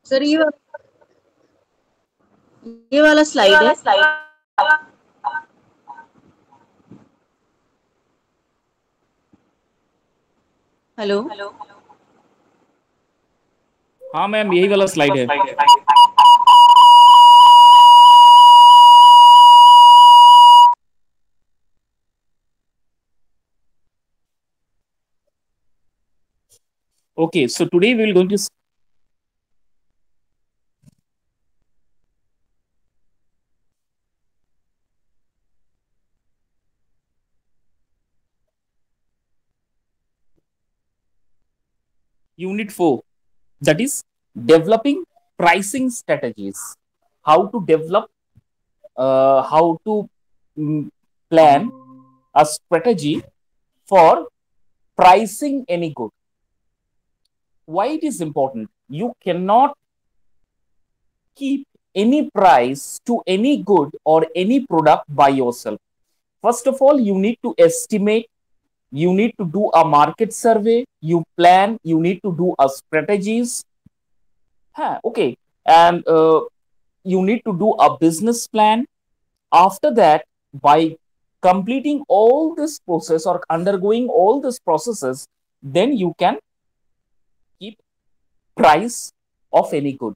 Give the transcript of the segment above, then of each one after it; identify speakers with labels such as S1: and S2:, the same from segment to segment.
S1: Sir ये वाला slide है। हेलो।
S2: हाँ मैम, यही वाला स्लाइड है। Okay, so today we will going to unit 4, that is developing pricing strategies. How to develop, how to mm, plan a strategy for pricing any good. Why it is important? You cannot keep any price to any good or any product by yourself. First of all, you need to estimate, you need to do a market survey, you plan, you need to do a strategies. Okay. And you need to do a business plan. After that, by completing all this process or undergoing all these processes, then you can keep price of any good.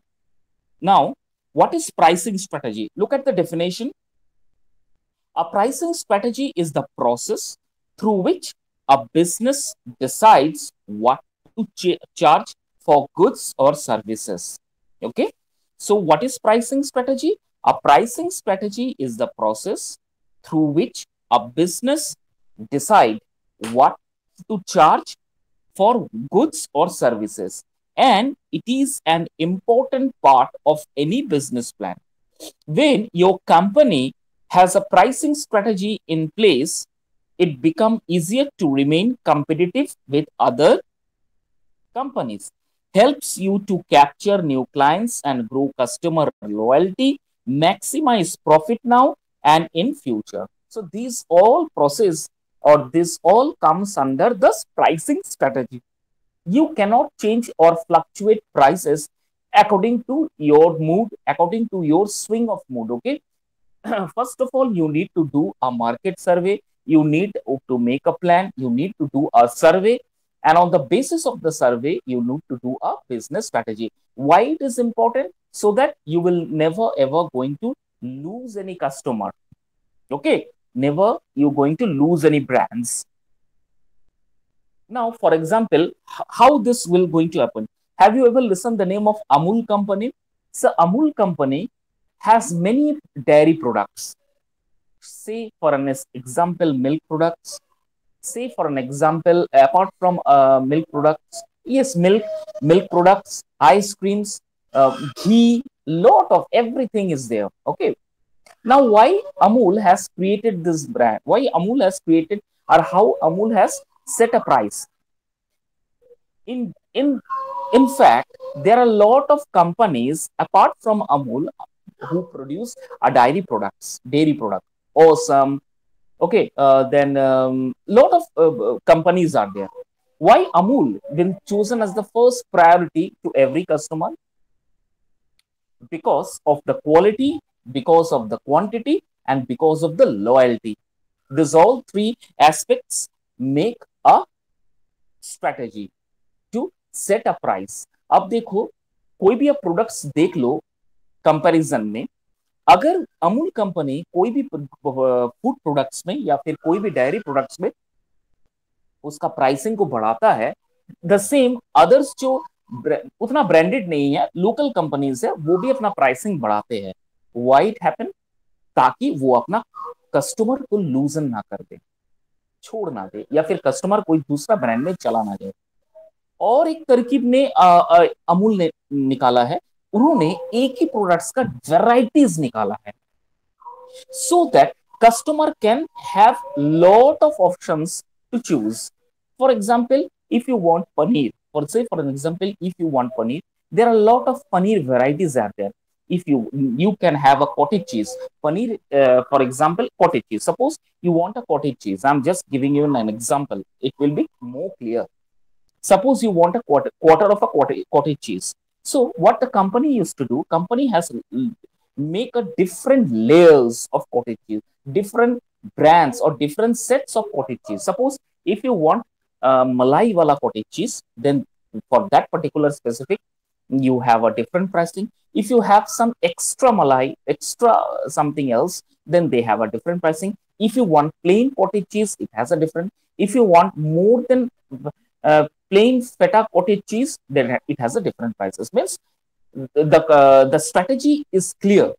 S2: Now, what is pricing strategy? Look at the definition. A pricing strategy is the process through which a business decides what to charge for goods or services. Okay. So, what is pricing strategy? A pricing strategy is the process through which a business decide what to charge for goods or services. And it is an important part of any business plan. When your company has a pricing strategy in place, it becomes easier to remain competitive with other companies. Helps you to capture new clients and grow customer loyalty, maximize profit now and in future. So these all process or this all comes under the pricing strategy. You cannot change or fluctuate prices according to your mood, according to your swing of mood. Okay. First of all, you need to do a market survey. You need to make a plan. You need to do a survey. And on the basis of the survey, you need to do a business strategy. Why it is important? So that you will never ever going to lose any customer. Okay. Never you're going to lose any brands. Now, for example, how this will going to happen? Have you ever listened the name of Amul company? So Amul company has many dairy products. Say for an example, milk products. Say for an example, apart from milk products, yes, milk products, ice creams, ghee, lot of everything is there. Okay. Now, why Amul has created this brand? Why Amul has created or how Amul has set a price? In fact, there are a lot of companies apart from Amul who produce a dairy product. Awesome. Okay, then lot of companies are there. Why Amul been chosen as the first priority to every customer? Because of the quality, because of the quantity, and because of the loyalty. These all three aspects make a strategy to set a price. अब देखो, कोई भी आप products देख लो comparison में, अगर Amul company कोई भी फूड प्रोडक्ट्स में या फिर कोई भी डायरी प्रोडक्ट्स में उसका प्राइसिंग को बढ़ाता है, द सेम अदर्स जो उतना ब्रांडेड नहीं है, लोकल कंपनीज है, वो भी अपना प्राइसिंग बढ़ाते हैं. Why it happen? ताकि वो अपना कस्टमर को लूजन ना कर दे, छोड़ ना दे, या फिर कस्टमर कोई दूसरा ब्रांड में चला ना जाए. और एक तरकीब ने अमूल ने निकाला है. उन्होंने एक ही प्रोडक्ट्स का वेराइटीज निकाला है, so that customer can have lot of options to choose. For example, if you want paneer, or say for an example, if you want paneer, there are a lot of paneer varieties out there. If you can have a cottage cheese paneer, for example, cottage cheese. Suppose you want a cottage cheese. I'm just giving you an example. It will be more clear. Suppose you want a quarter of a cottage cheese. So what the company used to do, company has make a different layers of cottage cheese, different brands or different sets of cottage cheese. Suppose if you want malai wala cottage cheese, then for that particular specific you have a different pricing. If you have some extra malai, extra something else, then they have a different pricing. If you want plain cottage cheese, it has a different. If you want more than plain feta cottage cheese, then it has a different prices. Means the strategy is clear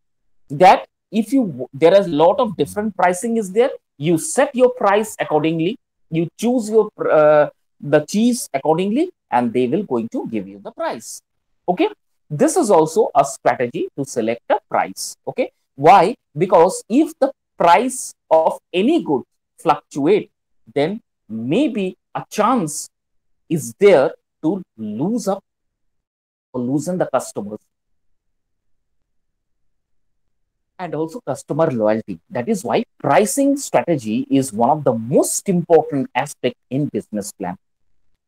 S2: that if you there is a lot of different pricing is there, you set your price accordingly, you choose your the cheese accordingly, and they will going to give you the price. Okay, this is also a strategy to select a price. Okay, why? Because if the price of any good fluctuate, then maybe a chance is there to lose up or loosen the customers, and also customer loyalty. That is why pricing strategy is one of the most important aspect in business plan.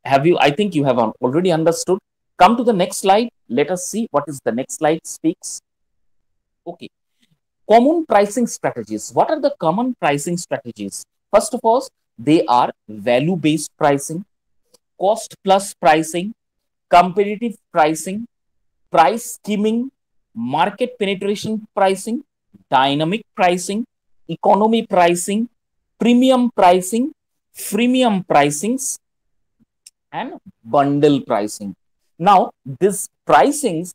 S2: Have you? I think you have already understood. Come to the next slide. Let us see what is the next slide speaks. Okay. Common pricing strategies. What are the common pricing strategies? First of all, they are value-based pricing, cost plus pricing, competitive pricing, price skimming, market penetration pricing, dynamic pricing, economy pricing, premium pricing, freemium pricings, and bundle pricing. Now, this pricings,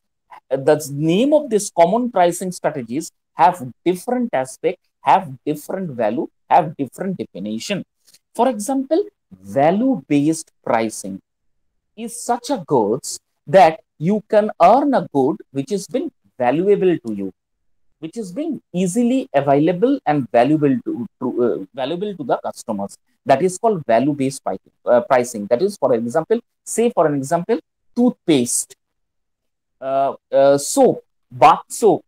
S2: the name of this common pricing strategies have different aspect, have different value, have different definition. For example, value-based pricing is such a goods that you can earn a good which has been valuable to you, which is being easily available and valuable to the customers. That is called value-based pricing. That is, for example, say for an example, toothpaste, soap, bath soap,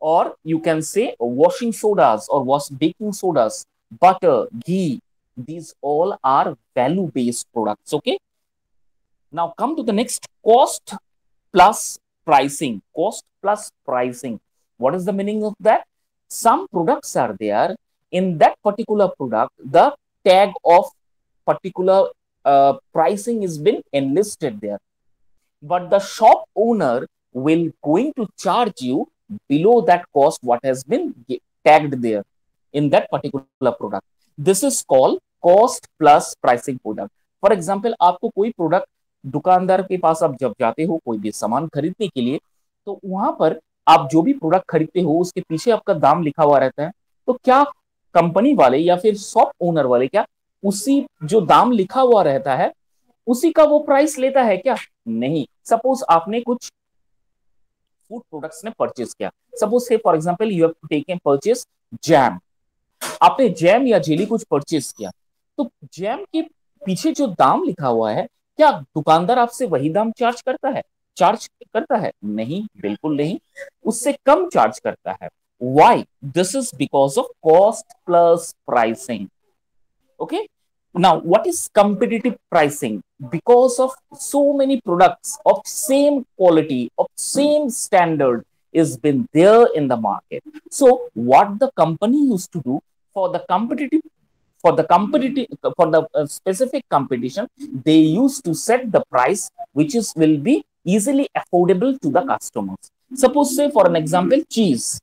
S2: or you can say washing sodas or baking sodas, butter, ghee. These all are value-based products. Okay. Now come to the next, cost plus pricing. Cost plus pricing. What is the meaning of that? Some products are there. In that particular product, the tag of particular pricing is been enlisted there. But the shop owner will going to charge you below that cost what has been tagged there in that particular product. This is called cost plus pricing product. For example, आपको कोई product दुकानदार के पास आप जब जाते हो कोई भी सामान खरीदने के लिए, तो वहां पर आप जो भी प्रोडक्ट खरीदते हो उसके पीछे आपका दाम लिखा हुआ रहता है। तो क्या कंपनी वाले या फिर शॉप ओनर वाले क्या उसी जो दाम लिखा हुआ रहता है उसी का वो प्राइस लेता है क्या? नहीं। सपोज आपने कुछ फूड प्रोडक्ट्स ने परचेस किया, suppose say for example you have taken purchase jam, आपने जैम या जेली कुछ परचेस किया, तो जैम के पीछे जो दाम लिखा हुआ है क्या दुकानदार आपसे वही दाम चार्ज करता है? नहीं, बिल्कुल नहीं, उससे कम चार्ज करता है। Why? This is because of cost plus pricing. Okay, now what is competitive pricing? Because of so many products of same quality, of same standard is been there in the market. So what the company used to do for the specific competition, they used to set the price which is will be easily affordable to the customers. Suppose say for an example cheese,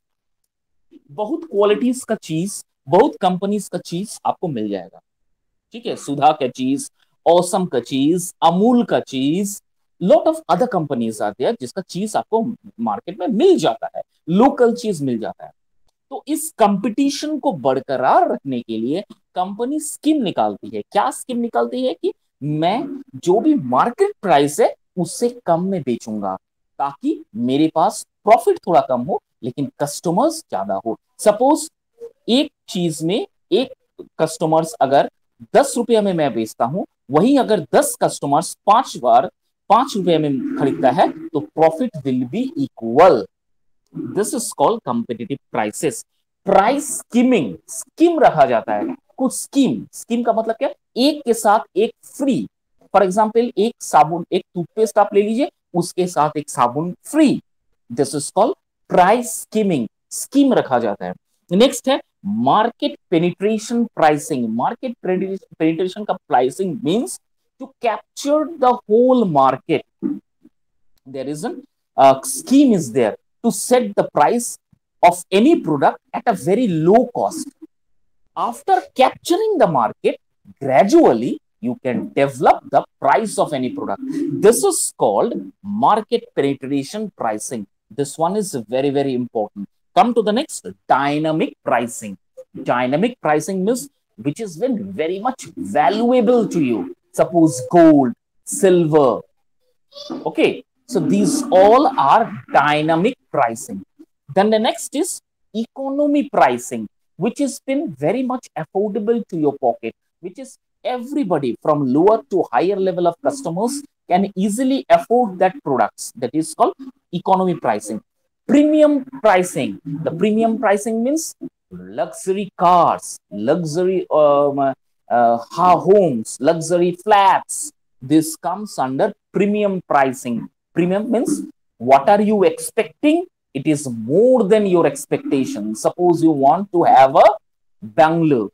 S2: बहुत qualities का चीज, बहुत companies का चीज आपको मिल जाएगा। ठीक है, सुधा का चीज, ऑसम का चीज, अमूल का चीज, लॉट ऑफ अदर कंपनीज आते हैं जिसका चीज आपको मार्केट में मिल जाता है, लोकल चीज मिल जाता है। तो इस कंपटीशन को बरकरार रखने के लिए कंपनी स्कीम निकालती है। क्या स्कीम निकालती है? कि मैं जो भी मार्केट प्राइस है उससे कम में बेचूंगा ताकि मेरे पास प्रॉफिट थोड़ा कम हो लेकिन कस्टमर्स ज्यादा हो। सपोज एक चीज में एक कस्टमर्स अगर 10 रुपये में मैं बेचता हूं, वहीं अगर 10 कस्टमर्स 5 बार 5 रुपये में खरीदता है तो profit will be equal. This is called competitive prices. Price skimming, scheme रखा जाता है कुछ स्कीम का मतलब क्या? एक के साथ एक फ्री। फॉर एग्जाम्पल एक साबुन, एक टूथपेस्ट आप ले लीजिए, उसके साथ एक साबुन free. This is called price skimming, scheme रखा जाता है। नेक्स्ट है market penetration pricing. Market penetration का pricing means to capture the whole market. There is a scheme is there to set the price of any product at a very low cost. After capturing the market, gradually you can develop the price of any product. This is called market penetration pricing. This one is very, very important. Come to the next, dynamic pricing. Dynamic pricing means which is very much valuable to you. Suppose gold, silver. Okay, so these all are dynamic pricing. Then the next is economy pricing, which has been very much affordable to your pocket, which is everybody from lower to higher level of customers can easily afford that products. That is called economy pricing. Premium pricing. The premium pricing means luxury cars, luxury homes, luxury flats. This comes under premium pricing. Premium means what are you expecting? It is more than your expectation. Suppose you want to have a bungalow.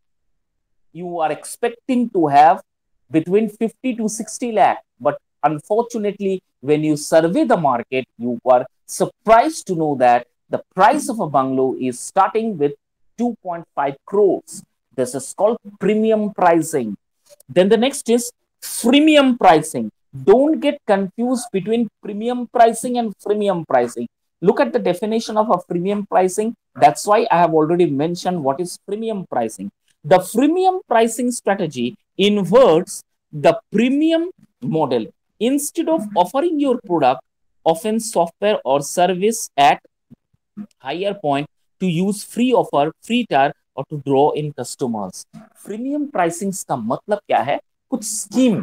S2: You are expecting to have between 50 to 60 lakh. But unfortunately, when you survey the market, you are surprised to know that the price of a bungalow is starting with 2.5 crores. This is called premium pricing. Then the next is freemium pricing. Don't get confused between premium pricing and freemium pricing. Look at the definition of a freemium pricing. That's why I have already mentioned what is freemium pricing. The freemium pricing strategy inverts the premium model. Instead of offering your product, often software or service at higher point to use free offer, free tier or to draw in customers. Freemium pricing का मतलब क्या है? कुछ scheme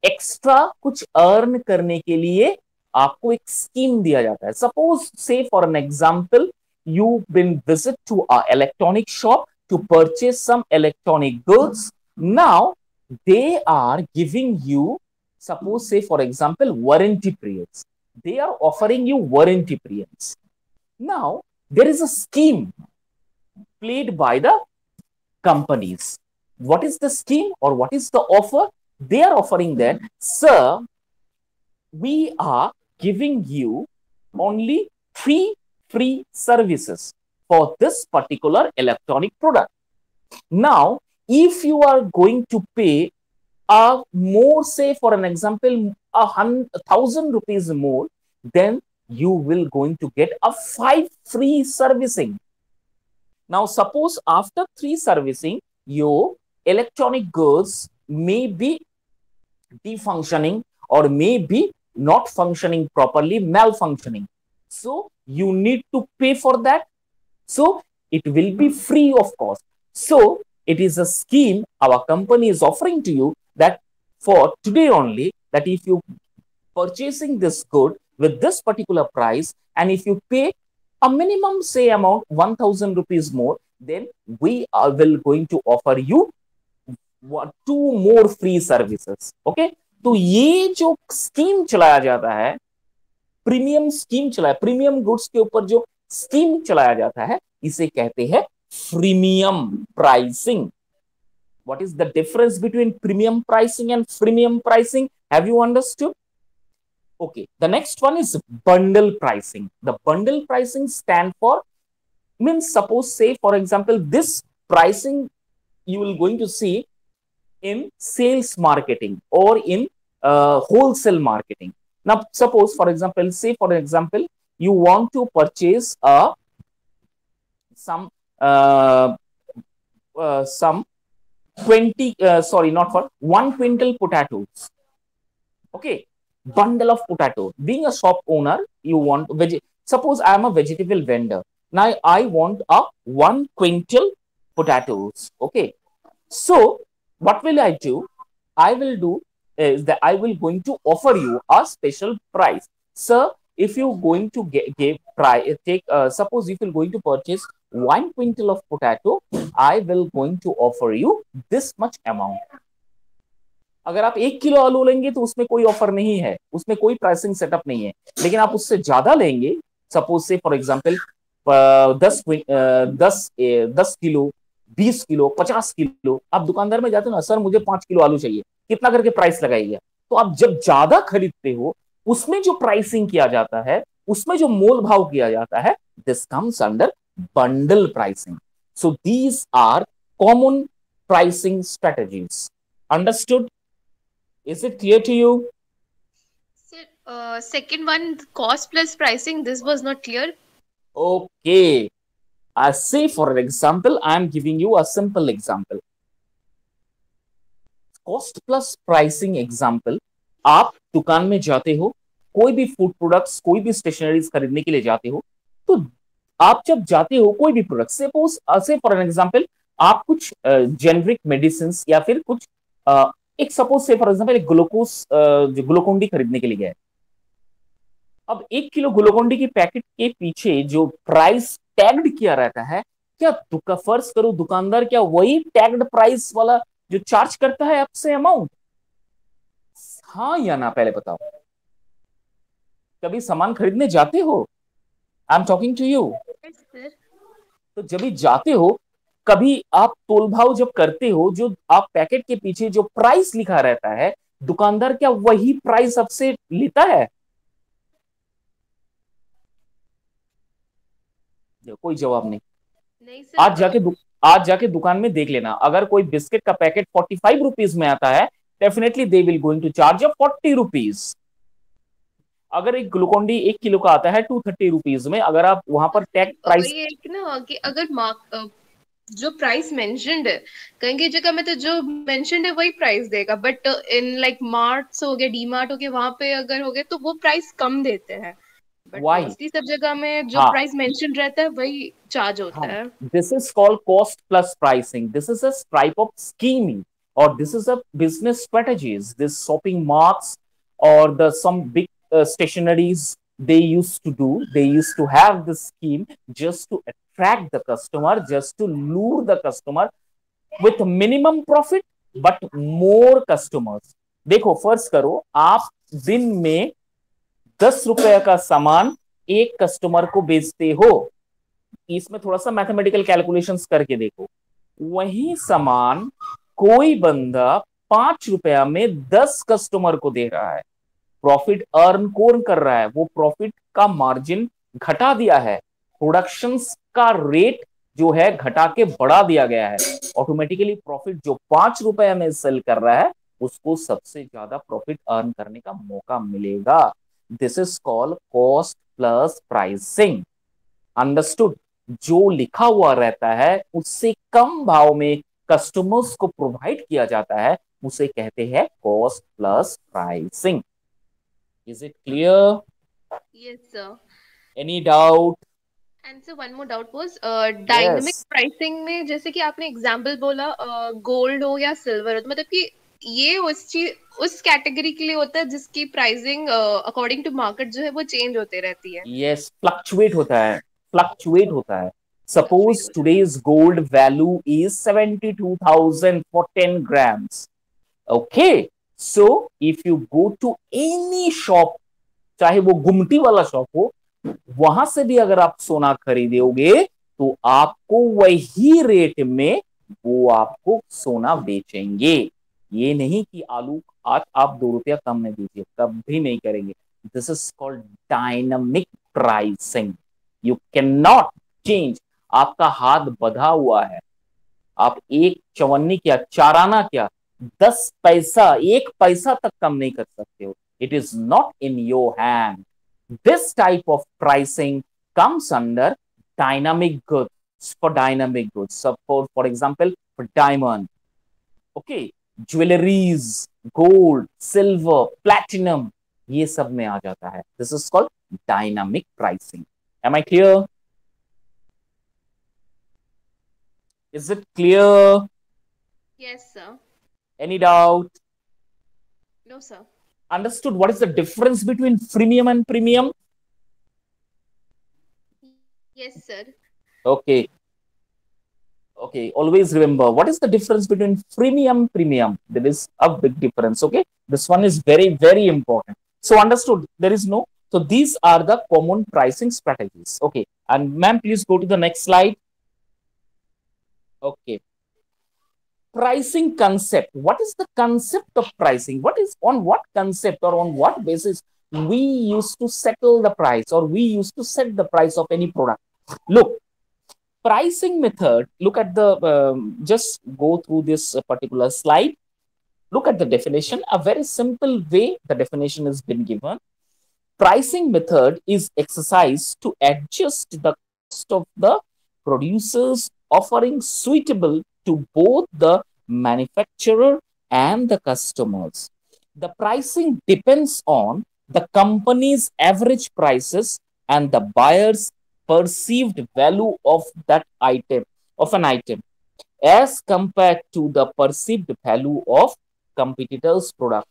S2: extra कुछ earn करने के लिए आपको एक स्कीम दिया जाता है. Suppose say for an example you been visit to a electronic shop to purchase some electronic goods. Now they are giving you, suppose say for example warranty periods. They are offering you warranty periods. Now there is a scheme played by the companies. What is the scheme or what is the offer? They are offering that, sir, we are giving you only 3 free services for this particular electronic product. Now if you are going to pay more, say for an example 1,000 rupees more, then you will going to get a 5 free servicing. Now suppose after 3 servicing your electronic goods may be defunctioning or may be not functioning properly, malfunctioning, so you need to pay for that. So it will be free of cost. So it is a scheme our company is offering to you that for today only, that if you purchasing this good with this particular price and if you pay a minimum say amount 1,000 rupees more, then we are will going to offer you 2 more free services. Okay, तो ये जो scheme चलाया जाता है, premium scheme चलाया, premium goods के ऊपर जो स्कीम चलाया जाता है, इसे कहते हैं freemium pricing. What is the difference between premium pricing and freemium pricing? Have you understood? Okay, the next one is bundle pricing. The bundle pricing stand for, means suppose say for example this pricing you will going to see in sales marketing or in wholesale marketing. Now suppose for example, say for example you want to purchase some 20 sorry not for 1 quintal potatoes. Okay, bundle of potato. Being a shop owner, you want suppose I am a vegetable vendor. Now I want a 1 quintal potatoes. Okay, so what will I do? I will do is that I will going to offer you a special price. Sir, if you going to give price, take suppose if you're going to purchase 1 quintal of potato, I will going to offer you this much amount. अगर आप 1 kilo आलू लेंगे तो उसमें कोई offer नहीं है, उसमें कोई प्राइसिंग सेटअप नहीं है। लेकिन आप उससे ज्यादा लेंगे, suppose say for example 10 kilo, 20 kilo, 50 kilo, आप दुकानदार में जाते हो ना, सर मुझे 5 किलो आलू चाहिए, कितना करके प्राइस लगाइएगा। तो आप जब ज्यादा खरीदते हो, उसमें जो प्राइसिंग किया जाता है, उसमें जो मोल भाव किया जाता है, this comes under bundle pricing. So these are common pricing strategies. Understood? Is it clear to you?
S3: Sir, second one, cost plus pricing. This was not clear.
S2: Okay. I say for an example, I am giving you a simple example. Cost plus pricing example. आप दुकान में जाते हो, कोई भी food products, कोई भी stationeries खरीदने के लिए जाते हो, तो आप जब जाते हो कोई भी product, suppose say for an example आप कुछ जेनरिक मेडिसिन या फिर कुछ एक सपोज से फॉर एग्जांपल एक ग्लूकोज जो ग्लूकोन डी खरीदने के लिए गए। अब 1 किलो ग्लूकोन डी की पैकेट के पीछे जो प्राइस टैग्ड किया रहता है, क्या फर्ज करो दुकानदार क्या वही टैग्ड प्राइस वाला जो चार्ज करता है आपसे अमाउंट? हाँ या ना, पहले बताओ। कभी सामान खरीदने जाते हो? I am talking to you.
S3: Yes, sir.
S2: तो जब भी जाते हो, कभी आप तोल भाव जब करते हो, जो आप पैकेट के पीछे जो प्राइस लिखा रहता है, दुकानदार क्या वही प्राइस आपसे लेता है? कोई जवाब नहीं।
S3: नहीं सर।
S2: आज जाके दुकान में देख लेना, अगर कोई बिस्किट का पैकेट 45 रुपीज में आता है, definitely they will going to charge 40 rupees. अगर एक ग्लूकोन डी 1 किलो का आता है 230 रुपीज में, अगर आप वहां पर टैग प्राइस,
S3: ये एक ना कि अगर जो प्राइस मेंशन्ड है, कहीं की जगह में तो जो मेंशन्ड है वही प्राइस देगा, बट इन लाइक मार्ट्स हो गए, डी मार्ट हो गए, वहां पे अगर हो गए तो वो प्राइस कम देते हैं, बट मोस्टली सब जगह में जो प्राइस मेंशन्ड रहता है वही चार्ज होता है।
S2: This is called cost plus pricing. This is a type of skimming or this is a business strategies. This shopping marts or the some big stationaries, they used to do, they used to have this scheme just to attract the customer, just to lure the customer with minimum profit but more customers. देखो फर्ज करो आप दिन में 10 रुपए का सामान एक कस्टमर को बेचते हो, इसमें थोड़ा सा मैथमेटिकल कैलकुलेशंस करके देखो, वही सामान कोई बंदा 5 रुपया में 10 कस्टमर को दे रहा है, प्रॉफिट अर्न कौन कर रहा है? वो प्रॉफिट का मार्जिन घटा दिया है, प्रोडक्शन का रेट जो है घटा के बढ़ा दिया गया है, ऑटोमेटिकली प्रॉफिट जो 5 रुपया में सेल कर रहा है उसको सबसे ज्यादा प्रॉफिट अर्न करने का मौका मिलेगा। This is called cost plus pricing. Understood? जो लिखा हुआ रहता है उससे कम भाव में कस्टमर्स को प्रोवाइड किया जाता है, उसे कहते हैं cost plus pricing. Is it clear?
S3: Yes sir.
S2: Any doubt?
S3: And sir one more doubt was dynamic pricing में, जैसे कि आपने एग्जांपल बोला गोल्ड हो या सिल्वर हो, तो मतलब कि ये उस कैटेगरी के लिए होता है जिसकी प्राइसिंग अकॉर्डिंग टू मार्केट जो है वो चेंज होते रहती है।
S2: यस, फ्लक्चुएट होता है। Suppose today's gold value is 72,000 for 10 grams. Okay, so if you go to any shop, चाहे वो गुमटी वाला शॉप हो, वहां से भी अगर आप सोना खरीदोगे तो आपको वही रेट में वो आपको सोना बेचेंगे। ये नहीं कि आलू आज आप 2 रुपया कम में दीजिए, कभी नहीं करेंगे। This is called dynamic pricing. You can not change. आपका हाथ बंधा हुआ है, आप एक चवन्नी क्या, चाराना क्या, 10 पैसा, 1 पैसा तक कम नहीं कर सकते हो। It is not in your hand. This type of pricing comes under dynamic goods. For dynamic goods, suppose for example for diamond, okay, jewelries, gold, silver, platinum, ये सब में आ जाता है। This is called dynamic pricing. Am I clear? Is it clear?
S3: Yes sir.
S2: Any doubt?
S3: No sir.
S2: Understood? What is the difference between freemium and premium?
S3: Yes sir.
S2: Okay. Okay, always remember what is the difference between freemium premium. There is a big difference. Okay, this one is very, very important. So understood, there is no. So these are the common pricing strategies. Okay, and ma'am, please go to the next slide. Okay, pricing concept. What is the concept of pricing? What is, on what concept or on what basis we used to settle the price, or we used to set the price of any product? Look, pricing method, look at the, just go through this particular slide. Look at the definition. A very simple way the definition has been given. Pricing method is exercised to adjust the cost of the producers offering suitable to both the manufacturer and the customers. The pricing depends on the company's average prices and the buyer's perceived value of that item, of an item, as compared to the perceived value of competitors product.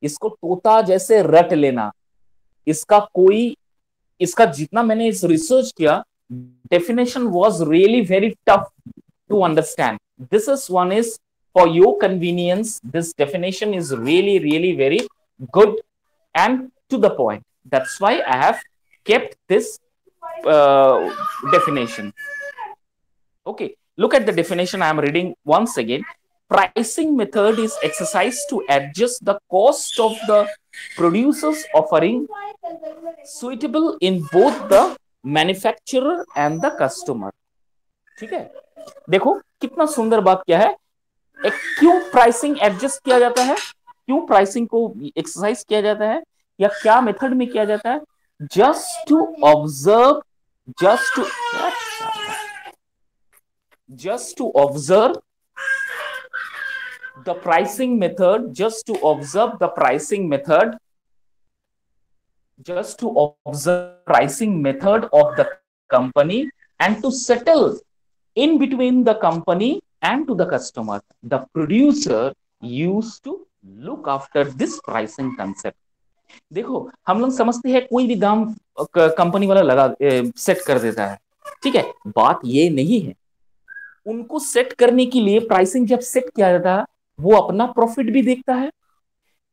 S2: इसको तोता जैसे रट लेना, इसका कोई, इसका जितना मैंने इस रिसर्च किया, definition was really very tough to understand. This is one is for your convenience. This definition is really, really very good and to the point. That's why I have kept this definition. Okay, look at the definition. I am reading once again. Pricing method is exercised to adjust the cost of the producers offering suitable in both the manufacturer and the customer. ठीक है, देखो कितना सुंदर बात क्या है। क्यों pricing adjust किया जाता है, क्यों प्राइसिंग को एक्सरसाइज किया जाता है, या क्या मेथड में किया जाता है? Just to observe, just to observe the pricing method, just to observe the pricing method of the company, and to settle in between the company and to the customer. The producer used to look after this pricing concept. देखो हम लोग समझते हैं कोई भी दाम company वाला लगा सेट कर देता है, ठीक है, बात ये नहीं है। उनको सेट करने के लिए प्राइसिंग जब सेट किया जाता है, वो अपना प्रॉफिट भी देखता है।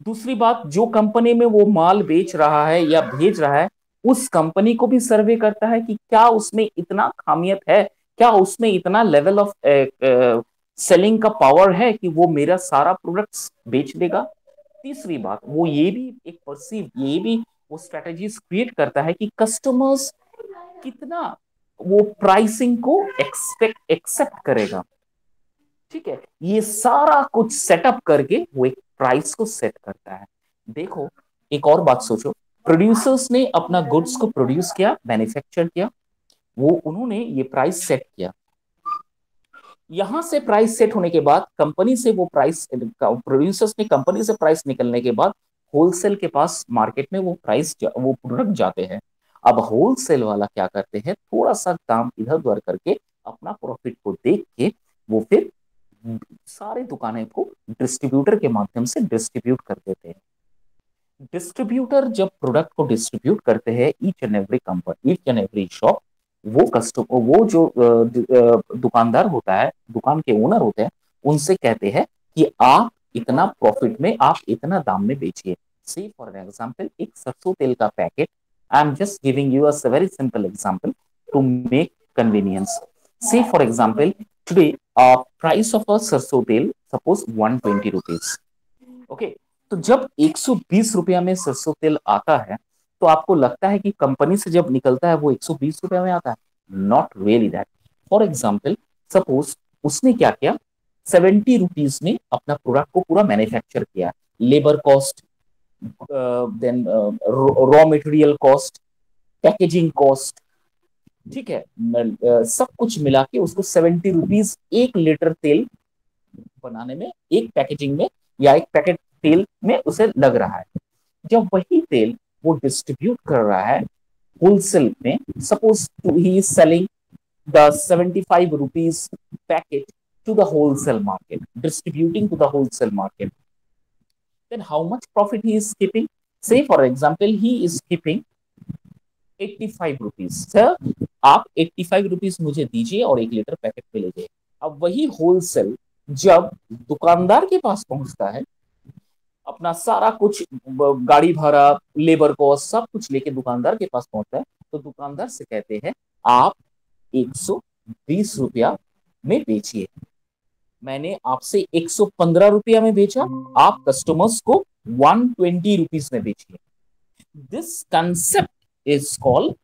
S2: दूसरी बात, जो कंपनी में वो माल बेच रहा है या भेज रहा है, उस कंपनी को भी सर्वे करता है कि क्या उसमें इतना खामियत है, क्या उसमें इतना लेवल ऑफ सेलिंग का पावर है कि वो मेरा सारा प्रोडक्ट्स बेच देगा। तीसरी बात, वो ये भी एक परसीव, ये भी वो स्ट्रेटेजीज क्रिएट करता है कि कस्टमर्स कितना वो प्राइसिंग को एक्सेप्ट करेगा। ठीक है, ये सारा कुछ सेटअप करके वो एक प्राइस को सेट करता है। देखो एक और बात सोचो, प्रोड्यूसर्स ने अपना गुड्स को प्रोड्यूस किया, मैन्युफैक्चर किया, वो उन्होंने ये प्राइस सेट किया। यहां से प्राइस सेट होने के बाद कंपनी से वो प्राइस, प्रोड्यूसर्स ने कंपनी से प्राइस निकलने के बाद होलसेल के पास मार्केट में वो प्राइस, वो प्रोडक्ट जाते हैं। अब होलसेल वाला क्या करते हैं, थोड़ा सा दाम इधर उधर करके अपना प्रॉफिट को देख के वो फिर सारे दुकानें को डिस्ट्रीब्यूटर के माध्यम से डिस्ट्रीब्यूट कर देते हैं। डिस्ट्रीब्यूटर जब प्रोडक्ट को डिस्ट्रीब्यूट करते हैं, each and every company, each and every shop, वो कस्टमर, वो जो दुकानदार होता है, दुकान के ओनर होते हैं, उनसे कहते हैं कि आप इतना प्रॉफिट में, आप इतना दाम में बेचिए। से फॉर एग्जांपल एक सरसों तेल का packet, I am just giving you a very simple example to make convenience. Say for example today price of a sarson tel suppose 120 rupees. Okay, तो जब 120 रुपया में सरसों तेल आता है, तो आपको लगता है कि कंपनी से जब निकलता है वो 120 रुपया में आता है? Not really that. For example suppose उसने क्या किया, 70 रुपीज में अपना प्रोडक्ट को पूरा मैन्युफैक्चर किया, labour cost, then raw material cost, packaging cost, ठीक है, सब कुछ मिला के उसको 70 रुपीज 1 लीटर तेल बनाने में, एक पैकेजिंग में या एक पैकेट तेल में उसे लग रहा है। जब वही तेल वो डिस्ट्रीब्यूट कर रहा है होलसेल में, suppose he is selling the 75 rupees packet to the wholesale market, distributing to the wholesale market, then how much profit he is keeping? Say for example he is keeping 85 rupees. Sir आप 85 rupees मुझे दीजिए और 1 litre packet पे ले जाइए। अब वही wholesale जब दुकानदार के पास पहुंचता है, अपना सारा कुछ गाड़ी भाड़ा, लेबर कॉस्ट सब कुछ लेके दुकानदार के पास पहुंचता है, तो दुकानदार से कहते हैं आप 120 रुपया में बेचिए। मैंने आपसे 115 रुपया में बेचा, आप कस्टमर्स को 120 रुपीज में बेचिए। This concept is called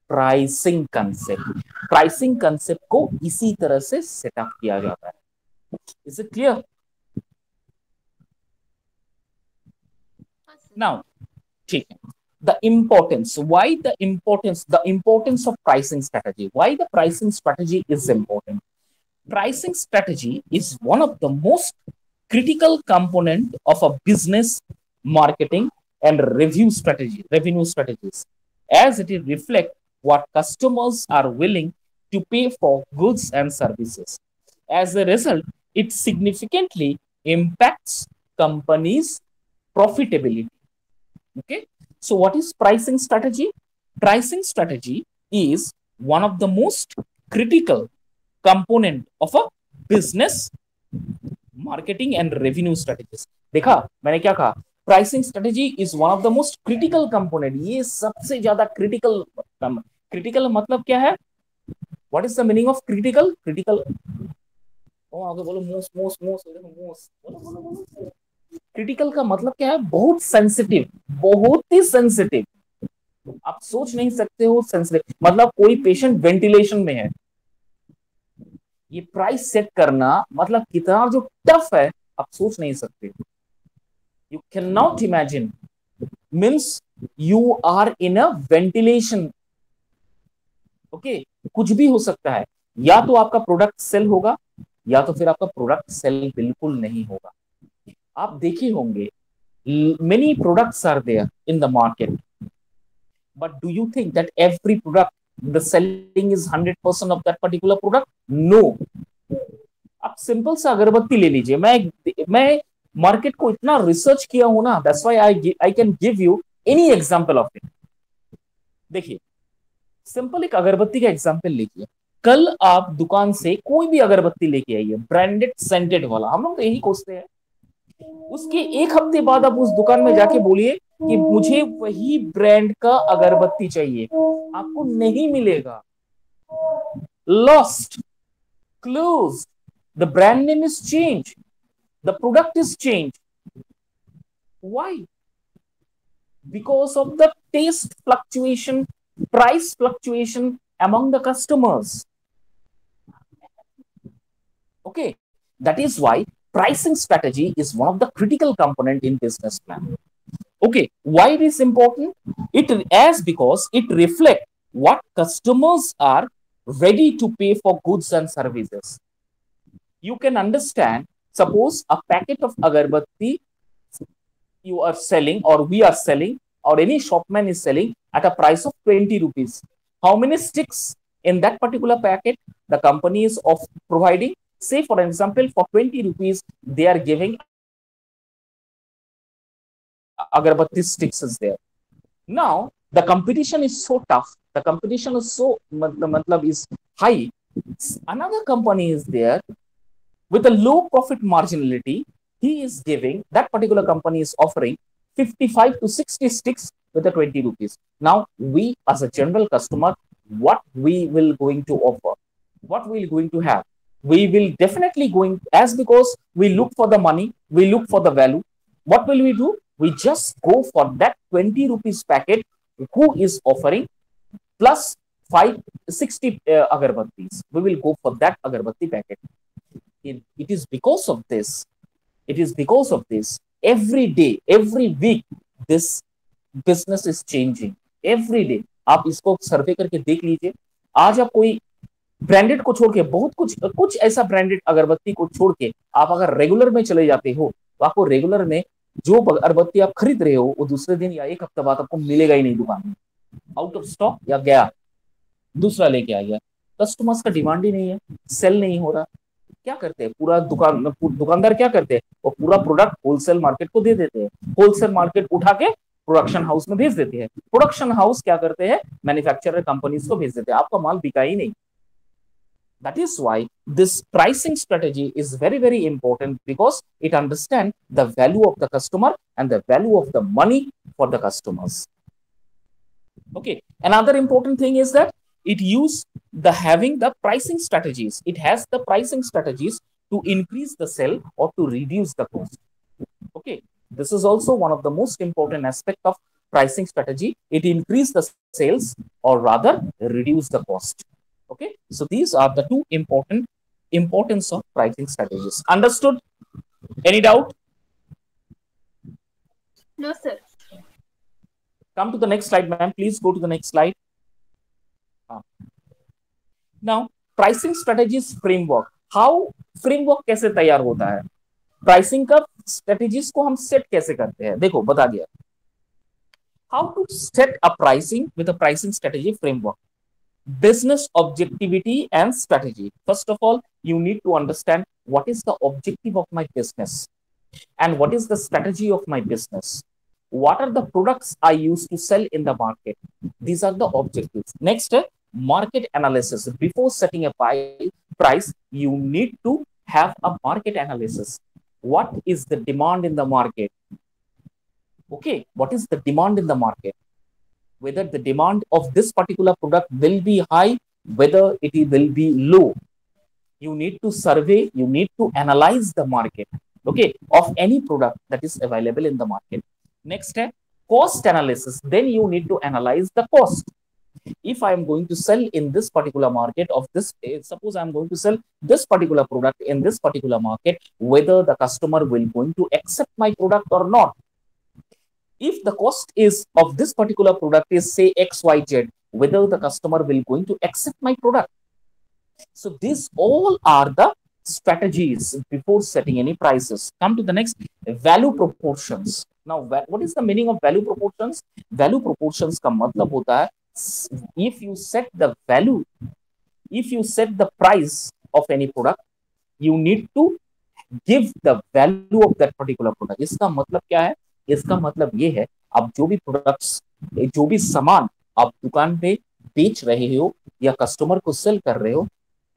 S2: pricing concept. Pricing concept को इसी तरह से सेटअप किया जाता है। Is it clear? नाउ ठीक है, the importance, why the importance of pricing strategy, why the pricing strategy is important. Pricing strategy is one of the most critical component of a business marketing and revenue strategies, as it reflect what customers are willing to pay for goods and services. As a result, it significantly impacts companies' profitability. Okay, so what is pricing strategy? Pricing strategy is one of the most critical component of a business marketing and revenue strategies. देखा मैंने क्या कहा? Pricing strategy is one of the most critical component. ये सबसे ज्यादा critical मतलब क्या है? What is the meaning of critical? Critical आगे बोलो, मोस्ट क्रिटिकल का मतलब क्या है? बहुत सेंसिटिव, बहुत ही सेंसिटिव। आप सोच नहीं सकते हो सेंसिटिव मतलब कोई पेशेंट वेंटिलेशन में है, ये प्राइस सेट करना मतलब कितना जो टफ है, आप सोच नहीं सकते। You can not imagine, means you are in a ventilation. Okay, कुछ भी हो सकता है, या तो आपका प्रोडक्ट सेल होगा या तो फिर आपका प्रोडक्ट सेल बिल्कुल नहीं होगा। आप देखे होंगे many products are there in the market, but do you think that every product the selling is 100% of that particular product? No. आप सिंपल सा अगरबत्ती ले लीजिए, मैं मार्केट को इतना रिसर्च किया हूं ना, that's why I can give you any example of it. देखिए, सिंपल एक अगरबत्ती का एग्जांपल लीजिए। कल आप दुकान से कोई भी अगरबत्ती लेके आइए, ब्रांडेड सेंटेड वाला, हम लोग तो यही खोजते हैं। उसके एक हफ्ते बाद आप उस दुकान में जाके बोलिए कि मुझे वही ब्रांड का अगरबत्ती चाहिए, आपको नहीं मिलेगा। Lost, closed, the brand name is change, the product is change. Why? Because of the taste fluctuation, price fluctuation among the customers. Okay, that is why pricing strategy is one of the critical component in business plan. Okay, why it is important? Because it reflects what customers are ready to pay for goods and services. You can understand, suppose a packet of agarbatti you are selling or we are selling or any shopman is selling at a price of 20 rupees. How many sticks in that particular packet the company is providing? Say for example, for 20 rupees they are giving agarbatti sticks is there. Now the competition is so tough, the competition is so is high. Another company is there with a low profit marginality, he is giving, that particular company is offering 55 to 60 sticks with the 20 rupees. Now we as a general customer, what we will going to offer, what we will going to have, we will definitely going, as because we look for the money, we look for the value, what will we do? We just go for that 20 rupees packet who is offering plus 60 agarbattis. We will go for that agarbatti packet. It is because of this, every day, every week this business is changing every day. आप इसको सर्वे करके देख लीजिए। आज आप कोई branded को छोड़ के, बहुत कुछ ऐसा ब्रांडेड अगरबत्ती को छोड़ के आप अगर रेगुलर में चले जाते हो तो आपको रेगुलर में जो अगरबत्ती आप खरीद रहे हो वो दूसरे दिन या एक हफ्ते बाद आपको मिलेगा ही नहीं दुकान में, आउट ऑफ स्टॉक या गया, दूसरा लेके आ गया। कस्टमर्स का डिमांड ही नहीं है, सेल नहीं हो रहा। क्या करते हैं, पूरा दुकानदार क्या करते हैं, वो पूरा प्रोडक्ट होलसेल मार्केट को दे देते हैं, होलसेल मार्केट उठा के प्रोडक्शन हाउस में भेज देते हैं, प्रोडक्शन हाउस क्या करते हैं, मैन्युफैक्चरर कंपनीज को भेज देते हैं, आपका माल बिका ही नहीं। That is why this pricing strategy is very, very important, because it understands the value of the customer and the value of the money for the customers. Okay. Another important thing is that it use the having the pricing strategies. It has the pricing strategies to increase the sale or to reduce the cost. Okay. This is also one of the most important aspect of pricing strategy. It increase the sales or rather reduce the cost. Okay. So these are the two importance of pricing strategies. Understood? Any doubt?
S3: No, sir.
S2: Come to the next slide, ma'am. Please go to the next slide. Now, pricing strategies framework. How framework कैसे तैयार होता है? Pricing का strategies को हम set कैसे करते हैं? देखो बता दिया. How to set a pricing with a pricing strategy framework. Business objectivity and strategy. First of all, you need to understand what is the objective of my business and what is the strategy of my business. What are the products I use to sell in the market? These are the objectives. Next, market analysis. Before setting a price, you need to have a market analysis. What is the demand in the market? Okay, what is the demand in the market? Whether the demand of this particular product will be high, whether it will be low. You need to survey, you need to analyze the market, okay, of any product that is available in the market. Next, cost analysis. Then you need to analyze the cost. If I am going to sell in this particular market of this, suppose I am going to sell this particular product in this particular market, whether the customer will going to accept my product or not. If the cost is of this particular product is say XYZ, whether the customer will going to accept my product. So these all are the strategies before setting any prices. Come to the next, value proportions. Now, what is the meaning of value proportions? Value proportions का मतलब होता है, if you set the value, if you set the price of any product, you need to give the value of that particular product. इसका मतलब क्या है? इसका मतलब ये है, आप जो भी प्रोडक्ट्स, जो भी सामान आप दुकान पे बेच रहे हो या कस्टमर को सेल कर रहे हो,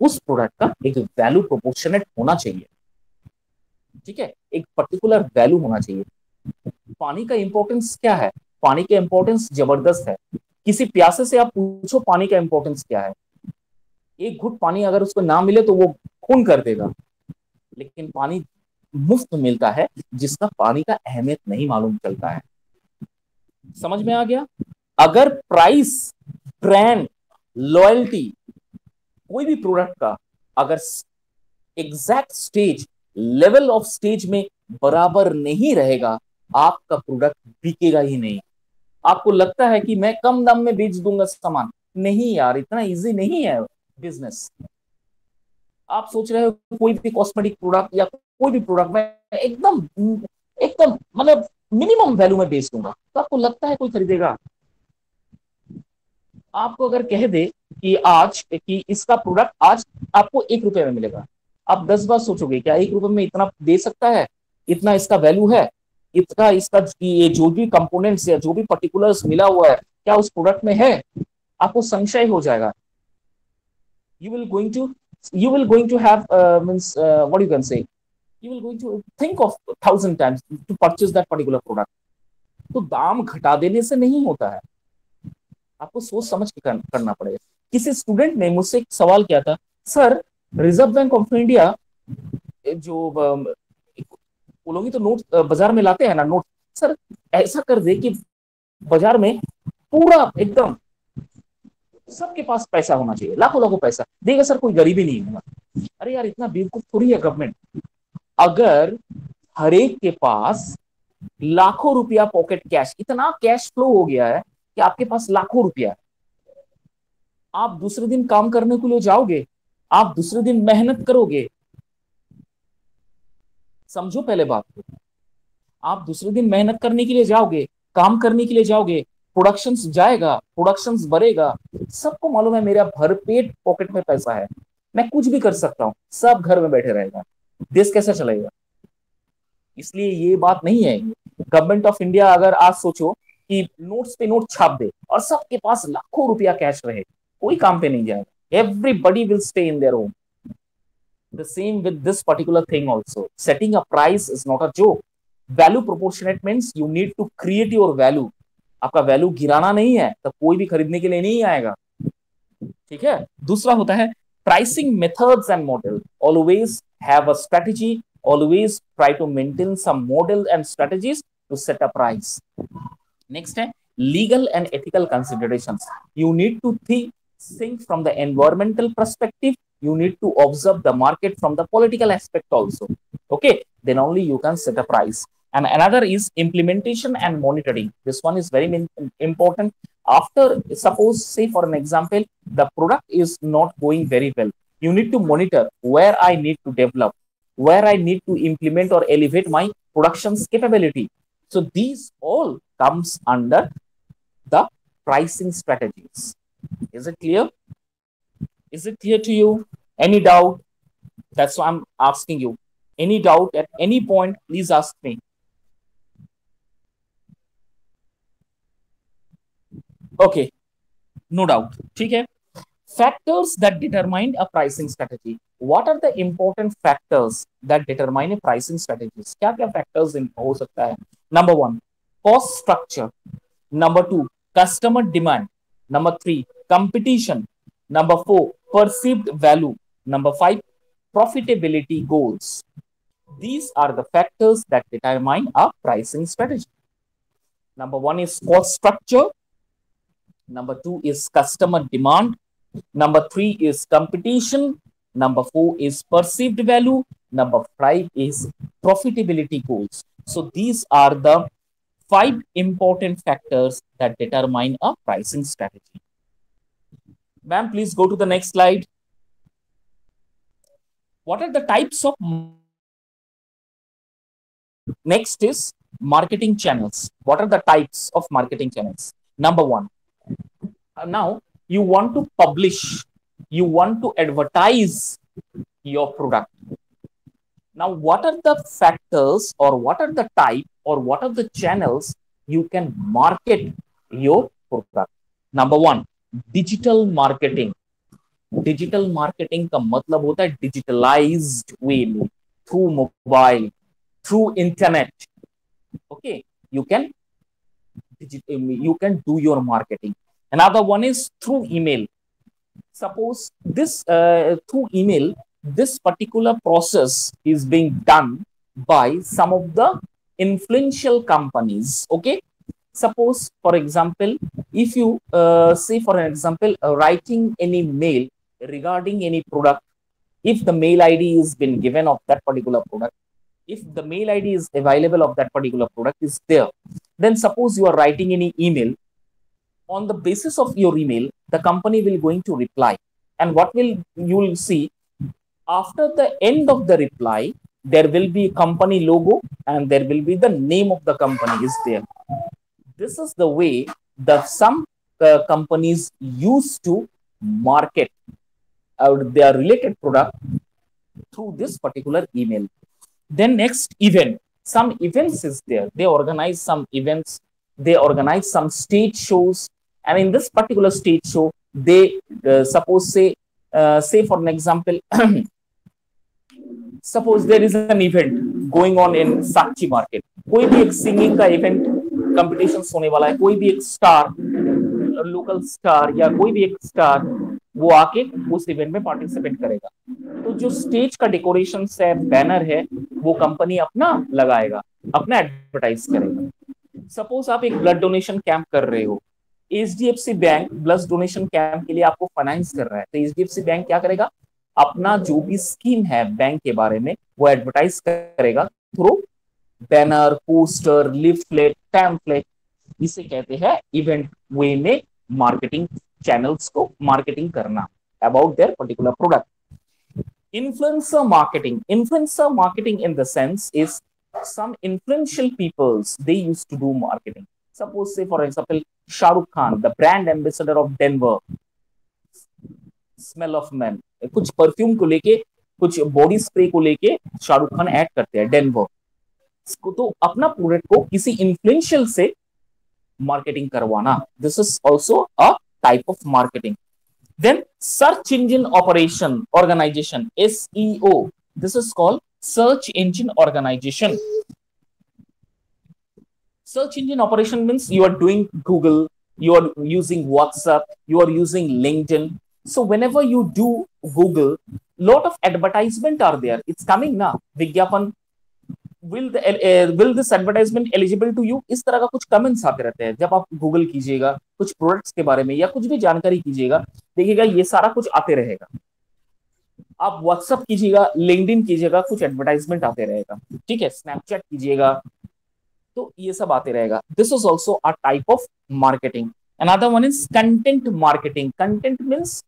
S2: उस प्रोडक्ट का एक वैल्यू प्रोपोर्शनेट होना चाहिए. ठीक है, एक पर्टिकुलर वैल्यू होना चाहिए. पानी का इंपॉर्टेंस क्या है? पानी का इंपॉर्टेंस जबरदस्त है. किसी प्यासे से आप पूछो पानी का इंपॉर्टेंस क्या है, एक घुट पानी अगर उसको ना मिले तो वो खून कर देगा. लेकिन पानी मुफ्त मिलता है जिसका पानी का अहमियत नहीं मालूम चलता है. समझ में आ गया? अगर प्राइस, ब्रांड, लॉयल्टी, कोई भी प्रोडक्ट का अगर exact stage, level of stage में बराबर नहीं रहेगा, आपका प्रोडक्ट बिकेगा ही नहीं. आपको लगता है कि मैं कम दाम में बेच दूंगा सामान. नहीं यार, इतना इजी नहीं है बिजनेस. आप सोच रहे हो कोई भी कॉस्मेटिक प्रोडक्ट या कोई भी प्रोडक्ट में एकदम एकदम मतलब मिनिमम वैल्यू में बेच दूंगा, तो आपको लगता है कोई खरीदेगा? आपको अगर कह दे कि आज कि इसका प्रोडक्ट आज आपको 1 रुपए में मिलेगा, आप 10 बार सोचोगे क्या 1 रुपए में इतना दे सकता है, इतना इसका वैल्यू है, इतना इसका ये जो भी कंपोनेंट्स या जो भी पर्टिकुलर्स मिला हुआ है क्या उस प्रोडक्ट में है? आपको संशय हो जाएगा. you will going to have means what you can say, you will going to think of 1,000 times to purchase that particular product. तो दाम घटा देने से नहीं होता है, आपको सोच समझ के करना पड़ेगा. किसी स्टूडेंट ने मुझसे एक सवाल किया था, sir reserve bank of India जो वो लोग ही तो नोट बाजार में लाते हैं ना नोट, सर ऐसा कर दे कि बाजार में पूरा एकदम सबके पास पैसा होना चाहिए, लाखों लाखों पैसा देगा सर, कोई गरीबी नहीं होगा. अरे यार, इतना बेवकूफ थोड़ी है गवर्नमेंट. अगर हर एक के पास लाखों रुपया पॉकेट कैश, इतना कैश फ्लो हो गया है कि आपके पास लाखों रुपया है, आप दूसरे दिन काम करने के लिए जाओगे, आप दूसरे दिन मेहनत करोगे. समझो पहले बात को, आप दूसरे दिन मेहनत करने के लिए जाओगे, काम करने के लिए जाओगे, प्रोडक्शंस जाएगा, प्रोडक्शंस बढ़ेगा. सबको मालूम है मेरा भरपेट पॉकेट में पैसा है, मैं कुछ भी कर सकता हूं, सब घर में बैठे रहेगा, देश कैसा चलेगा? इसलिए ये बात नहीं है. गवर्नमेंट ऑफ इंडिया अगर आज सोचो कि नोट्स पे नोट छाप दे और सबके पास लाखों रुपया कैश रहे, कोई काम पे नहीं जाएगा. Everybody will stay in their home. The same with this particular thing also. Setting a price is not a joke. Value proportionate means you need to create your value. आपका वैल्यू गिराना नहीं है, तो कोई भी खरीदने के लिए नहीं आएगा, ठीक है। दूसरा होता है pricing methods and model. Always have a strategy, always try to maintain some model and strategies to set a price. Next है legal and ethical considerations. You need to think from the environmental perspective, you need to observe the market from the political aspect also, okay, then only you can set a price. And another is implementation and monitoring. This one is very important. After, suppose, say for an example, the product is not going very well, you need to monitor where I need to develop, where I need to implement or elevate my production's capability. So these all comes under the pricing strategies. Is it clear? Is it clear to you? Any doubt? That's why I'm asking you. Any doubt at any point, please ask me. Okay, no doubt. ठीक है. Factors that determine a pricing strategy. What are the important factors that determine a pricing strategy? क्या क्या factors हो सकता है? Number 1, cost structure. Number 2, customer demand. Number 3, competition. Number 4, perceived value. Number 5, profitability goals. These are the factors that determine a pricing strategy. Number 1 is cost structure. Number 2 is customer demand. Number 3 is competition. Number 4 is perceived value. Number 5 is profitability goals. So these are the 5 important factors that determine a pricing strategy. Ma'am, please go to the next slide. What are the types of... Next is marketing channels. What are the types of marketing channels? Number 1. Now, you want to publish, you want to advertise your product. Now, what are the factors or what are the type or what are the channels you can market your product? Number 1, digital marketing. Digital marketing का मतलब होता है digitalised वे में, through mobile, through internet, okay, you can do your marketing. Another one is through email. Suppose this through email, this particular process is being done by some of the influential companies, okay. Suppose for example, if you say for an example, writing any mail regarding any product, if the mail ID is been given of that particular product, if the mail ID is available of that particular product is there, then suppose you are writing any email, on the basis of your email, the company will going to reply. And what will you will see after the end of the reply, there will be company logo and there will be the name of the company is there. This is the way that some companies used to market their related product through this particular email. Then next, event. Some events is there. They organize some events. They organize some stage shows. And in this particular stage show, they suppose say for an example, suppose there is an event going on in Sakchi market. कोई भी एक singing का event competition होने वाला है, कोई भी एक star, local star या कोई भी एक star वो आके उस इवेंट में पार्टिसिपेट करेगा। तो जो स्टेज का डेकोरेशन है, बैनर है, वो कंपनी अपना लगाएगा, अपना एडवर्टाइज करेगा। सपोज आप एक ब्लड डोनेशन कैंप कर रहे हो, HDFC bank blood donation camp के लिए आपको फाइनेंस कर रहा है, तो एचडीएफसी बैंक क्या करेगा, अपना जो भी स्कीम है बैंक के बारे में वो एडवर्टाइज करेगा through banner, poster, leaflet, pamphlet. इसे कहते हैं इवेंट वे में मार्केटिंग चैनल्स को मार्केटिंग करना about their particular product. Influencer marketing in the sense is some influential peoples, they used to do marketing. Suppose say for example Shah Rukh Khan, the brand ambassador of Denver, smell of men, कुछ perfume को लेके, कुछ body spray को लेके Shahrukh Khan add करते हैं Denver, तो अपना प्रोडक्ट को किसी इन्फ्लुएंशियल से मार्केटिंग करवाना, this is also a type of marketing. Then search engine operation organization, SEO. This is called search engine organization. Search engine operation means you are doing Google, you are using WhatsApp, you are using LinkedIn. So whenever you do Google, lot of advertisement are there. It's coming now. Vigyapan, will this advertisement eligible to you? इस तरह का कुछ comments आते रहते हैं जब आप Google कीजिएगा कुछ प्रोडक्ट्स के बारे में या कुछ भी जानकारी कीजिएगा, देखिएगा ये सारा कुछ आते रहेगा. आप व्हाट्सअप कीजिएगा, लिंक्डइन कीजिएगा, कुछ एडवर्टाइजमेंट आते रहेगा. ठीक है, स्नैपचैट कीजिएगा तो ये सब आते रहेगा. This is also a type of marketing. Another one is content marketing. Content means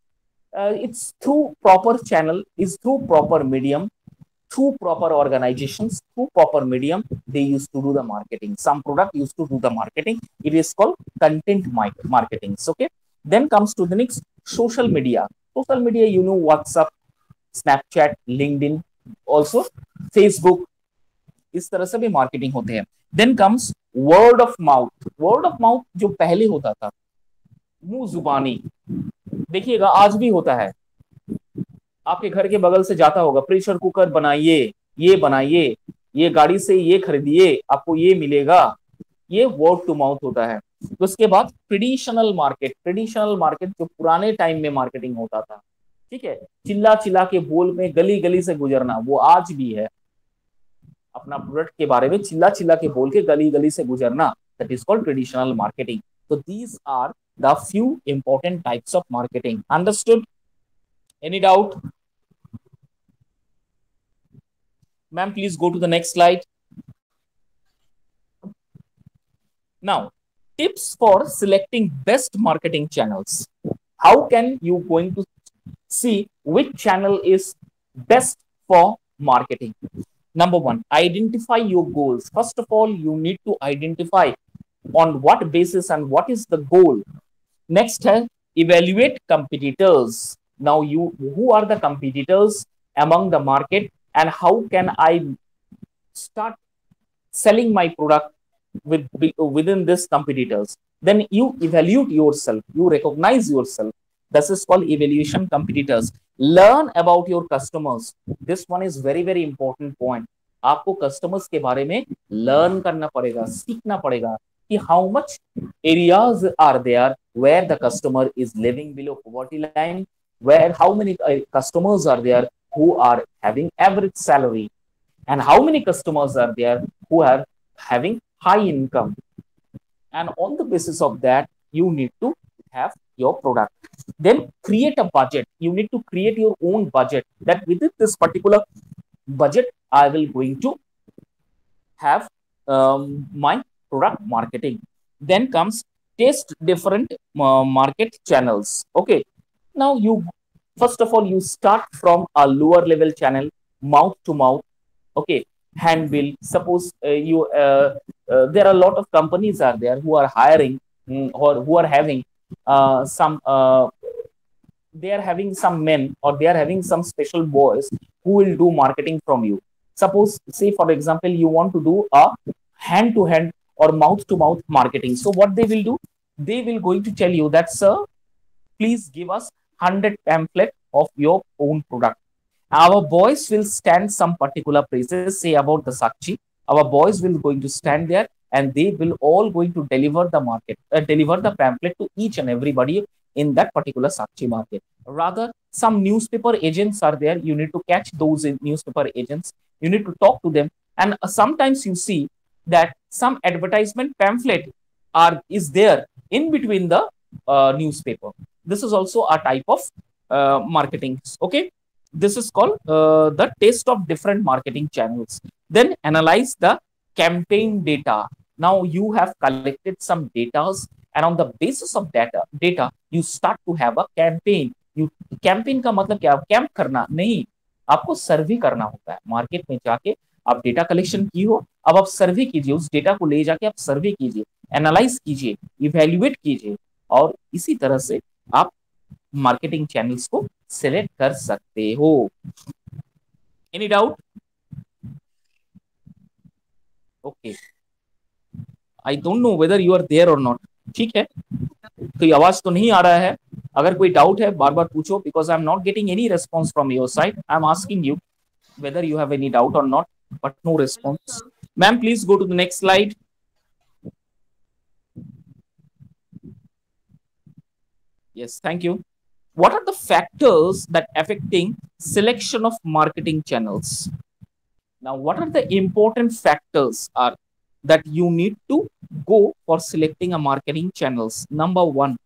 S2: it's through proper channel, is through proper medium, through proper organizations, through proper medium, they used to do the marketing. Some product used to do the marketing. It is called content marketing. Okay. Then comes to the next, social media. Social media, you know, WhatsApp, Snapchat, LinkedIn, also Facebook. इस तरह से भी marketing होते हैं. Then comes word of mouth. Word of mouth जो पहले होता था, मुंह जुबानी, देखिएगा आज भी होता है. आपके घर के बगल से जाता होगा, प्रेशर कुकर बनाइए, ये बनाइए, ये गाड़ी से ये खरीदिए, आपको ये मिलेगा. ये वर्ड टू माउथ होता है. तो उसके बाद ट्रेडिशनल मार्केट. ट्रेडिशनल मार्केट जो पुराने टाइम में मार्केटिंग होता था, ठीक है, चिल्ला चिल्ला के बोल में गली गली से गुजरना, वो आज भी है. अपना प्रोडक्ट के बारे में चिल्ला चिल्ला के बोल के गली गली से गुजरना, that is called traditional marketing. So these are the few important types of marketing. Understood? Any doubt? Ma'am, please go to the next slide. Now, tips for selecting best marketing channels. How can you going to see which channel is best for marketing? Number one, identify your goals. First of all, you need to identify on what basis and what is the goal. Next, evaluate competitors. Now, who are the competitors among the market and how can I start selling my product within these competitors? Then you evaluate yourself, you recognize yourself. This is called evaluation competitors. Learn about your customers. This one is very, very important point. आपको customers के बारे में learn करना पड़ेगा, सीखना पड़ेगा कि how much areas are there where the customer is living below poverty line, where how many customers are there who are having average salary, and how many customers are there who are having high income. And on the basis of that, you need to have your product. Then create a budget. You need to create your own budget, that within this particular budget, I will going to have my product marketing. Then comes test different market channels. Okay. Now you, first of all, you start from a lower level channel, mouth to mouth. Okay. Handbill. Suppose there are a lot of companies are there who are hiring or who are having they are having some men or they are having some special boys who will do marketing from you. Suppose, say for example, you want to do a hand to hand or mouth to mouth marketing. So what they will do, they will going to tell you that, sir, please give us 100 pamphlet of your own product. Our boys will stand some particular places, say about the Sakshi. Our boys will going to stand there and they will all going to deliver the pamphlet to each and everybody in that particular Sakshi market. Rather, some newspaper agents are there. You need to catch those newspaper agents. You need to talk to them. And sometimes you see that some advertisement pamphlet is there in between the newspaper. This is also a type of marketing. Okay. This is called the test of different marketing channels. Then analyze the campaign data. Now you have collected some data, and on the basis of data you start to have a campaign. Campaign का मतलब क्या? Camp करना नहीं, आपको सर्वे करना होता है. Market में जाके आप डेटा कलेक्शन की हो, अब आप सर्वे कीजिए, उस डेटा को ले जाके आप सर्वे कीजिए, एनालाइज कीजिए, इवैल्यूएट कीजिए, और इसी तरह से आप मार्केटिंग चैनल्स को सिलेक्ट कर सकते हो. Any doubt? Okay, I don't know whether you are there or not. ठीक है, कोई आवाज तो नहीं आ रहा है? अगर कोई डाउट है बार बार पूछो, because I am not getting any response from your side. I am asking you whether you have any doubt or not, but no response. Ma'am, please go to the next slide. Yes, thank you. What are the factors that affecting selection of marketing channels? Now, what are the important factors are that you need to go for selecting a marketing channels? Number one,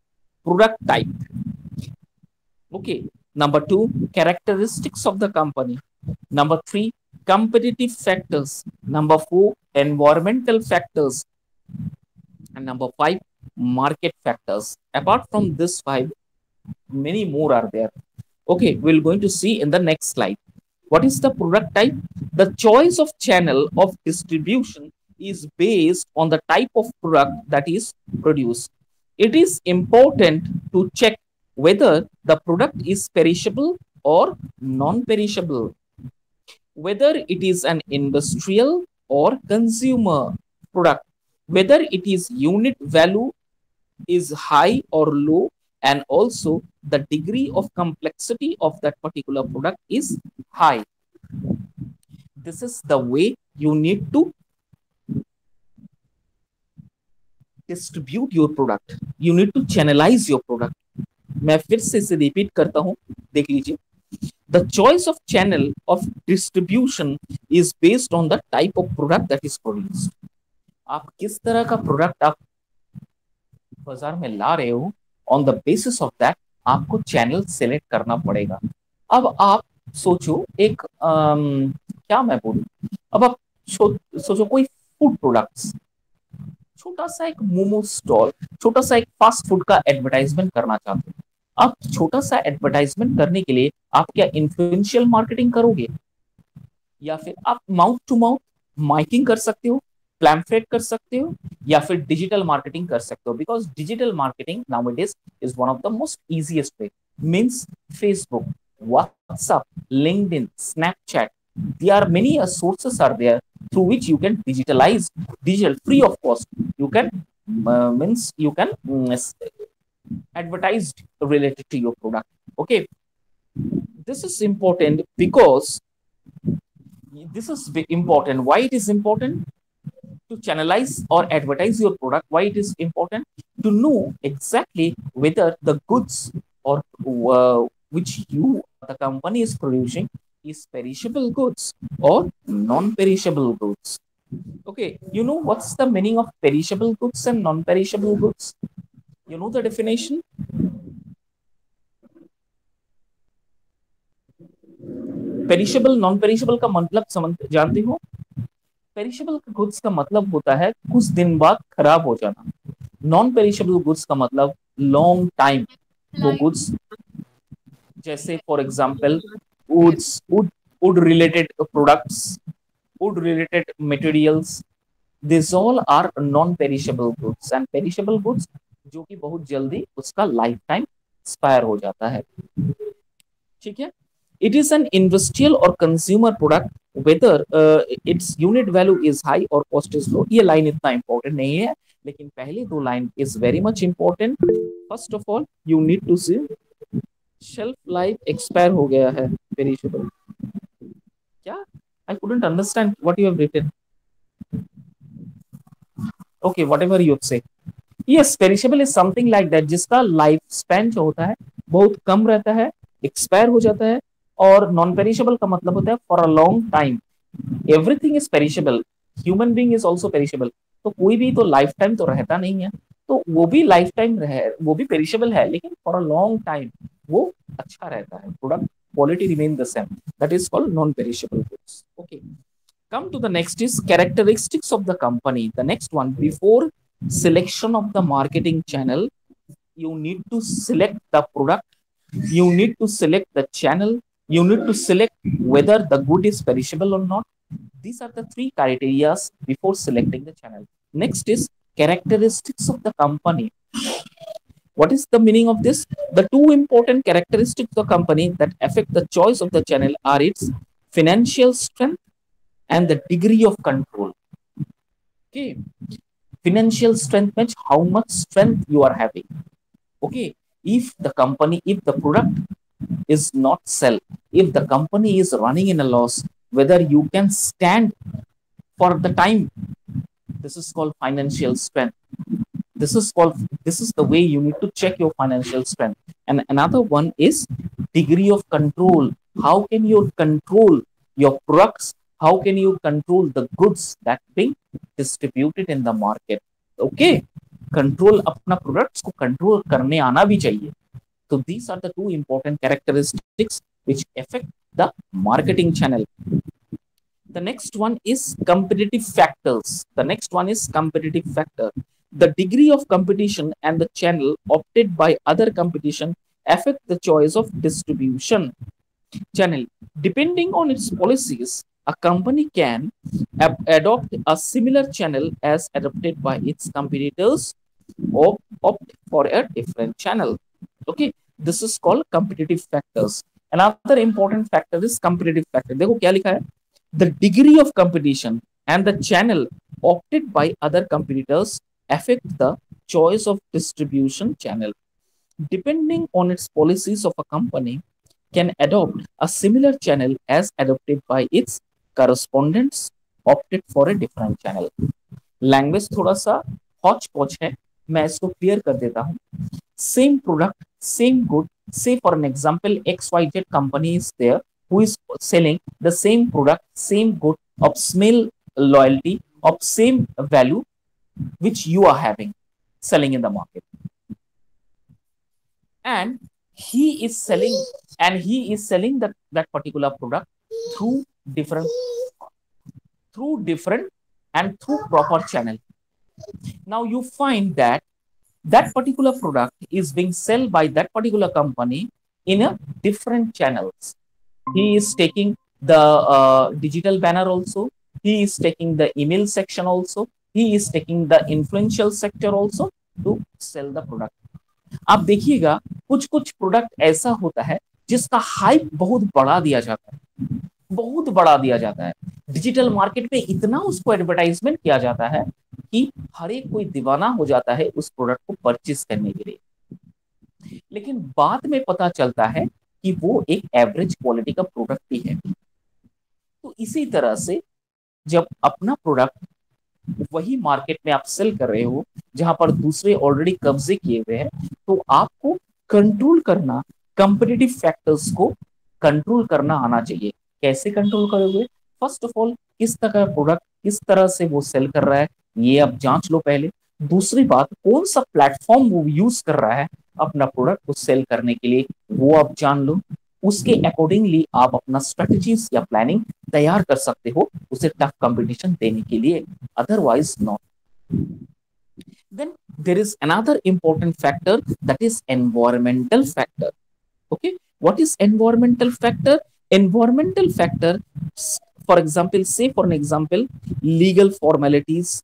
S2: product type. Okay. Number two, characteristics of the company. Number three, competitive factors. Number four, environmental factors. And number five, market factors. Apart from this five, many more are there. Okay, we're going to see in the next slide. What is the product type? The choice of channel of distribution is based on the type of product that is produced. It is important to check whether the product is perishable or non-perishable, whether it is an industrial or consumer product, whether it is unit value is high or low, and also the degree of complexity of that particular product is high. This is the way you need to distribute your product. You need to channelize your product. मैं फिर से इसे repeat करता हूं, देख लीजिए. The choice of channel of distribution is based on the type of product that is produced. आप किस तरह का प्रोडक्ट आप बाजार में ला रहे हो, on the basis of that आपको चैनल सेलेक्ट करना पड़ेगा. अब आप सोचो एक क्या मैं बोलूं, अब आप सोचो कोई फूड प्रोडक्ट्स, छोटा सा एक मोमो स्टॉल, छोटा सा एक फास्ट फूड का एडवर्टाइजमेंट करना चाहते हो. आप छोटा सा एडवर्टाइजमेंट करने के लिए आप क्या इन्फ्लुएंशियल मार्केटिंग करोगे, या फिर आप माउथ टू माउथ माइकिंग कर सकते हो, पैम्फलेट कर सकते हो, या फिर डिजिटल मार्केटिंग कर सकते हो. Because digital marketing nowadays is one of the most easiest way. Means Facebook, WhatsApp, LinkedIn, Snapchat, there are many sources are there through which you can digitalize digital free of cost. You can means you can advertise related to your product. Okay, this is important because this is important. Why it is important to channelize or advertise your product? Why it is important to know exactly whether the goods or which you the company is producing is perishable goods or non-perishable goods. Okay, you know what's the meaning of perishable goods and non-perishable goods? You know the definition? Perishable, non-perishable का मतलब जानते हो? Perishable goods का मतलब होता है कुछ दिन बाद खराब हो जाना. Non-perishable goods का मतलब long time. वो goods जैसे for example wood related products, wood related materials, these all are non-perishable goods. And perishable goods जो कि बहुत जल्दी उसका लाइफ टाइम एक्सपायर हो जाता है. ठीक है. It is an industrial or consumer product whether its unit value is high or cost is low. ये लाइन इतना इंपॉर्टेंट नहीं है, लेकिन पहले दो line is very much important. First of all, you need to see shelf life expire हो गया है, पेरिशेबल. क्या? I couldn't understand what you have written. Okay, whatever you have said. Yes, perishable is something like that जिसका life span जो होता है बहुत कम रहता है, एक्सपायर हो जाता है. और नॉन पेरिशेबल का मतलब होता है for a long time. Everything is perishable, human being is also perishable. तो कोई भी तो लाइफ टाइम तो रहता नहीं है, तो वो भी लाइफ टाइम वो भी पेरिशेबल है, लेकिन फॉर अ लॉन्ग टाइम वो अच्छा रहता है. Product quality remain the same. That is called non perishable goods. Okay, come to the next is characteristics of the company. The next one, before selection of the marketing channel, you need to select the product, you need to select the channel, you need to select whether the good is perishable or not. These are the three criteria before selecting the channel. Next is characteristics of the company. What is the meaning of this? The two important characteristics of the company that affect the choice of the channel are its financial strength and the degree of control. Okay, Financial strength means how much strength you are having. Okay, if the product is not sell, if the company is running in a loss, whether you can stand for the time, this is called financial strength. This is the way you need to check your financial strength. And another one is degree of control. How can you control your products? How can you control the goods that being distributed in the market? Okay, control अपना products को control करने आना भी चाहिए. So these are the two important characteristics which affect the marketing channel. The next one is competitive factors. The next one is competitive factor. The degree of competition and the channel opted by other competition affect the choice of distribution channel. Depending on its policies, a company can adopt a similar channel as adopted by its competitors or opt for a different channel. Okay, this is called competitive factors. Another important factor is competitive factor. देखो क्या लिखा है? The degree of competition and the channel opted by other competitors affect the choice of distribution channel. Depending on its policies of a company can adopt a similar channel as adopted by its correspondents opted for a different channel. Language थोड़ा सा Hooch पॉच है, मैं इसको clear कर देता हूं. Same product, same good. Say for an example, XYZ company is there who is selling the same product, same good of same loyalty, of same value which you are having selling in the market. And he is selling that particular product through different and through proper channel. Now you find that particular product is being sold by that particular company in a different channels. He is taking the digital banner also. He is taking the email section also. He is taking the influential sector also to sell the product. आप देखिएगा कुछ कुछ product ऐसा होता है जिसका hype बहुत बढ़ा दिया जाता है, बहुत बढ़ा दिया जाता है. डिजिटल मार्केट में इतना उसको एडवर्टाइजमेंट किया जाता है कि हर एक कोई दीवाना हो जाता है उस प्रोडक्ट को परचेस करने के लिए. लेकिन बाद में पता चलता है कि वो एक एवरेज क्वालिटी का प्रोडक्ट ही है. तो इसी तरह से जब अपना प्रोडक्ट वही मार्केट में आप सेल कर रहे हो जहां पर दूसरे ऑलरेडी कब्जे किए हुए हैं, तो आपको कंट्रोल करना, कंपेटिटिव फैक्टर्स को कंट्रोल करना आना चाहिए. कैसे कंट्रोल करोगे? फर्स्ट ऑफ ऑल, किस तरह का प्रोडक्ट किस तरह से वो सेल कर रहा है ये आप जांच लो पहले. दूसरी बात, कौन सा प्लेटफॉर्म वो यूज कर रहा है अपना प्रोडक्ट को सेल करने के लिए, वो आप जान लो. उसके अकॉर्डिंगली आप अपना स्ट्रेटजीज या प्लानिंग तैयार कर सकते हो उसे टफ कंपटीशन देने के लिए, otherwise not. Then there is another important factor, that is environmental factor. Okay, what is environmental factor? Environmental factor, for example, say for an example, legal formalities,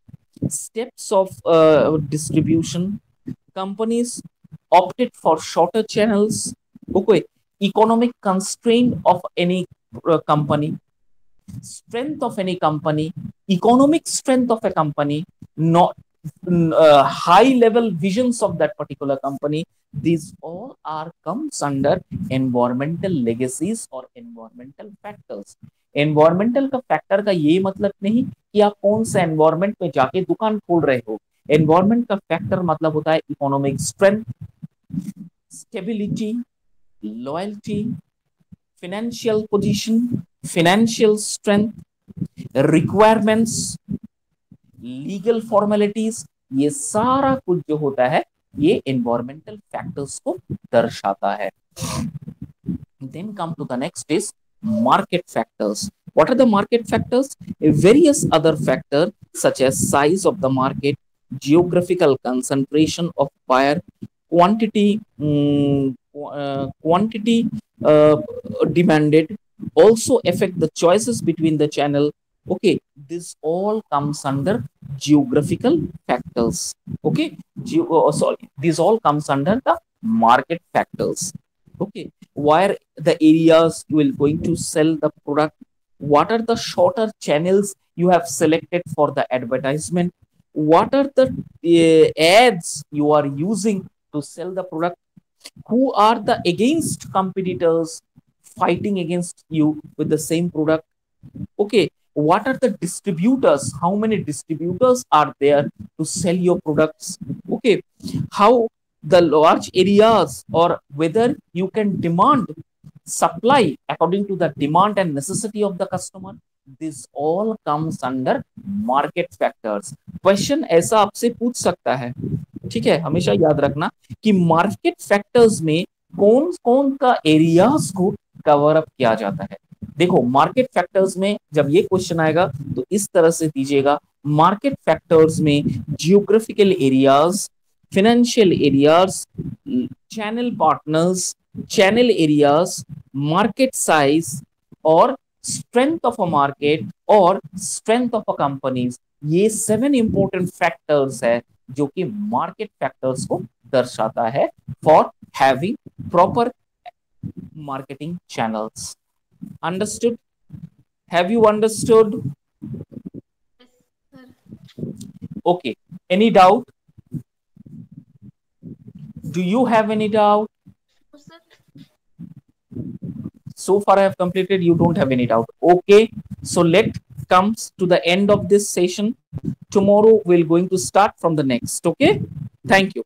S2: steps of distribution, companies opted for shorter channels. Okay, economic constraint of any company, strength of any company, economic strength of a company, not high level visions of that particular company. These all are comes under environmental legacies or environmental factors. Environmental का factor का ये मतलब नहीं कि आप कौन सा environment में जाके दुकान खोल रहे हो. एनवायरमेंट का फैक्टर मतलब होता है economic strength, stability, loyalty, financial position, financial strength, requirements, legal formalities. ये सारा कुछ जो होता है ये environmental factors को दर्शाता है. Then come to the next is market factors. What are the market factors? Various other factors such as size of the market, geographical concentration of buyer, quantity demanded also affect the choices between the channel. Okay, this all comes under geographical factors. Okay, this all comes under the market factors. Okay, where the areas you will going to sell the product, what are the shorter channels you have selected for the advertisement, what are the ads you are using to sell the product, who are the against competitors fighting against you with the same product. Okay, what are the distributors, how many distributors are there to sell your products. Okay, how the large areas, or whether you can demand supply according to the demand and necessity of the customer. This all comes under market factors. Question ऐसा आपसे पूछ सकता है, ठीक है, हमेशा याद रखना कि मार्केट फैक्टर्स में कौन कौन का एरियाज को कवर अप किया जाता है। देखो मार्केट फैक्टर्स में जब ये क्वेश्चन आएगा तो इस तरह से दीजिएगा, मार्केट फैक्टर्स में geographical areas, financial areas, channel partners, channel areas, market size, और strength of a market और strength of a companies, ये 7 important factors है जो कि market factors को दर्शाता है for having proper marketing channels. Understood? Have you understood? Okay. Any doubt? Do you have any doubt? So far I have completed, you don't have any doubt. Okay, so let comes to the end of this session. Tomorrow we're going to start from the next. Okay, thank you.